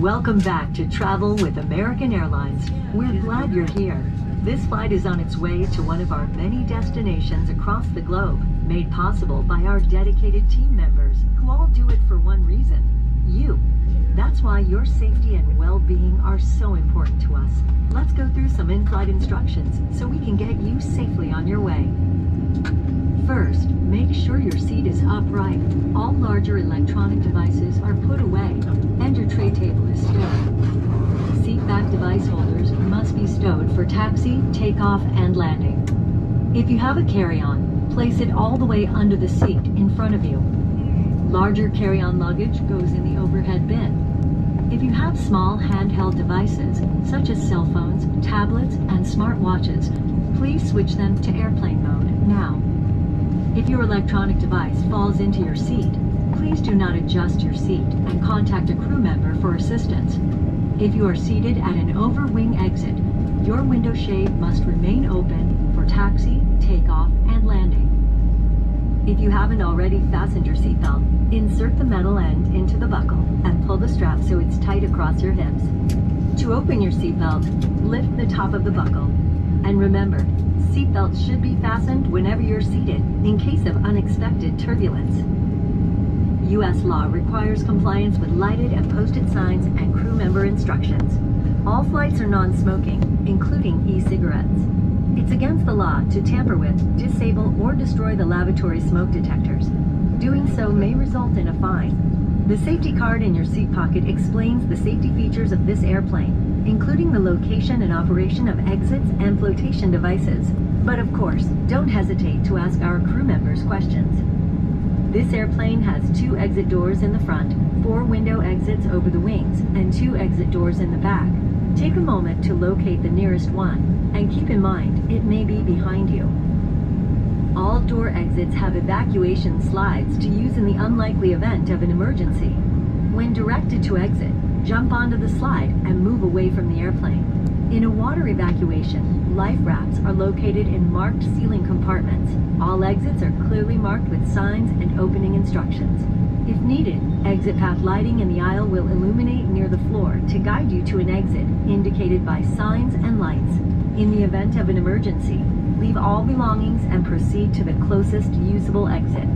Welcome back to Travel with American Airlines. We're glad you're here. This flight is on its way to one of our many destinations across the globe, made possible by our dedicated team members who all do it for one reason: you. That's why your safety and well-being are so important to us. Let's go through some in-flight instructions so we can get you safely on your way. First, make sure your seat is upright. All larger electronic devices are put away, and your tray table is stowed. Seat back device holders must be stowed for taxi, takeoff, and landing. If you have a carry-on, place it all the way under the seat in front of you. Larger carry-on luggage goes in the overhead bin. If you have small handheld devices, such as cell phones, tablets, and smartwatches, please switch them to airplane mode now. If your electronic device falls into your seat, please do not adjust your seat and contact a crew member for assistance. If you are seated at an over-wing exit, your window shade must remain open for taxi, takeoff, and landing. If you haven't already fastened your seatbelt, insert the metal end into the buckle and pull the strap so it's tight across your hips. To open your seatbelt, lift the top of the buckle. And remember, seatbelts should be fastened whenever you're seated in case of unexpected turbulence. U.S. law requires compliance with lighted and posted signs and crew member instructions. All flights are non-smoking, including e-cigarettes. It's against the law to tamper with, disable, or destroy the lavatory smoke detectors. Doing so may result in a fine. The safety card in your seat pocket explains the safety features of this airplane, including the location and operation of exits and flotation devices. But of course, don't hesitate to ask our crew members questions. This airplane has 2 exit doors in the front, 4 window exits over the wings, and 2 exit doors in the back. Take a moment to locate the nearest one, and keep in mind, it may be behind you. All door exits have evacuation slides to use in the unlikely event of an emergency. When directed to exit, jump onto the slide and move away from the airplane. In a water evacuation, life rafts are located in marked ceiling compartments. All exits are clearly marked with signs and opening instructions. If needed, exit path lighting in the aisle will illuminate near the floor to guide you to an exit indicated by signs and lights. In the event of an emergency, leave all belongings and proceed to the closest usable exit.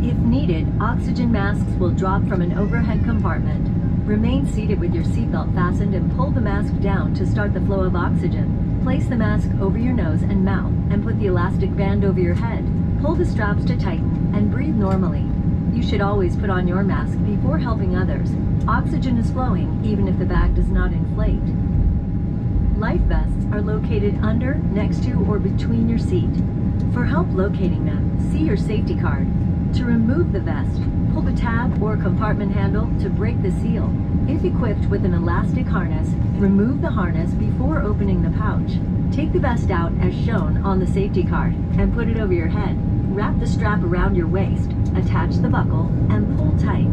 If needed, oxygen masks will drop from an overhead compartment. Remain seated with your seatbelt fastened and pull the mask down to start the flow of oxygen. Place the mask over your nose and mouth and put the elastic band over your head. Pull the straps to tighten and breathe normally. You should always put on your mask before helping others. Oxygen is flowing even if the bag does not inflate. Life vests are located under, next to, or between your seat. For help locating them, see your safety card. To remove the vest, pull the tab or compartment handle to break the seal. If equipped with an elastic harness, remove the harness before opening the pouch. Take the vest out as shown on the safety card and put it over your head. Wrap the strap around your waist, attach the buckle, and pull tight.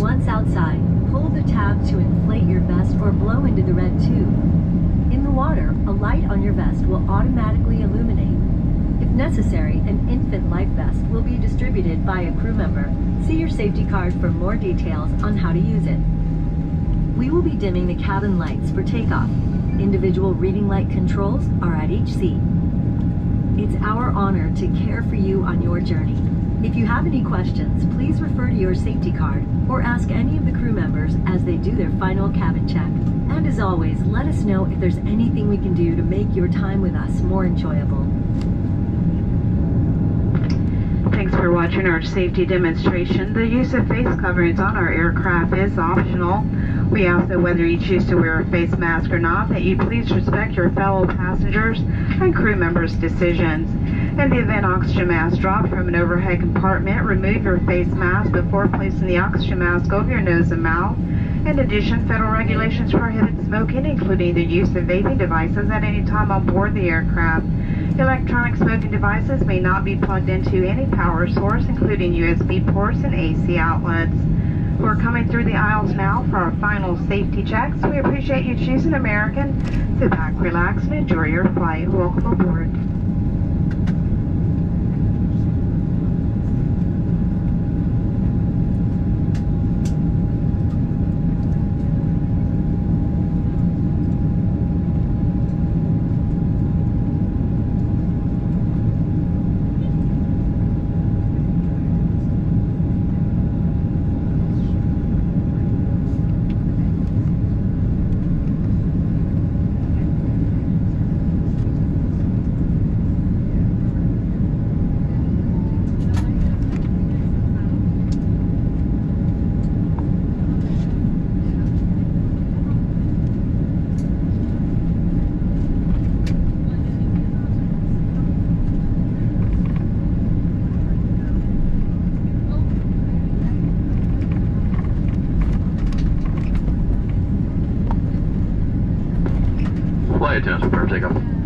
Once outside, pull the tab to inflate your vest or blow into the red tube. In the water, a light on your vest will automatically illuminate. If necessary, an infant life vest will be distributed by a crew member. See your safety card for more details on how to use it. We will be dimming the cabin lights for takeoff. Individual reading light controls are at each seat. It's our honor to care for you on your journey. If you have any questions, please refer to your safety card or ask any of the crew members as they do their final cabin check. And as always, let us know if there's anything we can do to make your time with us more enjoyable. Thanks for watching our safety demonstration. The use of face coverings on our aircraft is optional. We ask that whether you choose to wear a face mask or not, that you please respect your fellow passengers and crew members' decisions. In the event oxygen mask dropped from an overhead compartment, remove your face mask before placing the oxygen mask over your nose and mouth. In addition, federal regulations prohibit smoking, including the use of vaping devices at any time on board the aircraft. Electronic smoking devices may not be plugged into any power source, including USB ports and AC outlets. We're coming through the aisles now for our final safety checks. We appreciate you choosing American. Sit back, relax, and enjoy your flight. Welcome aboard. flight attendants prepare for takeoff.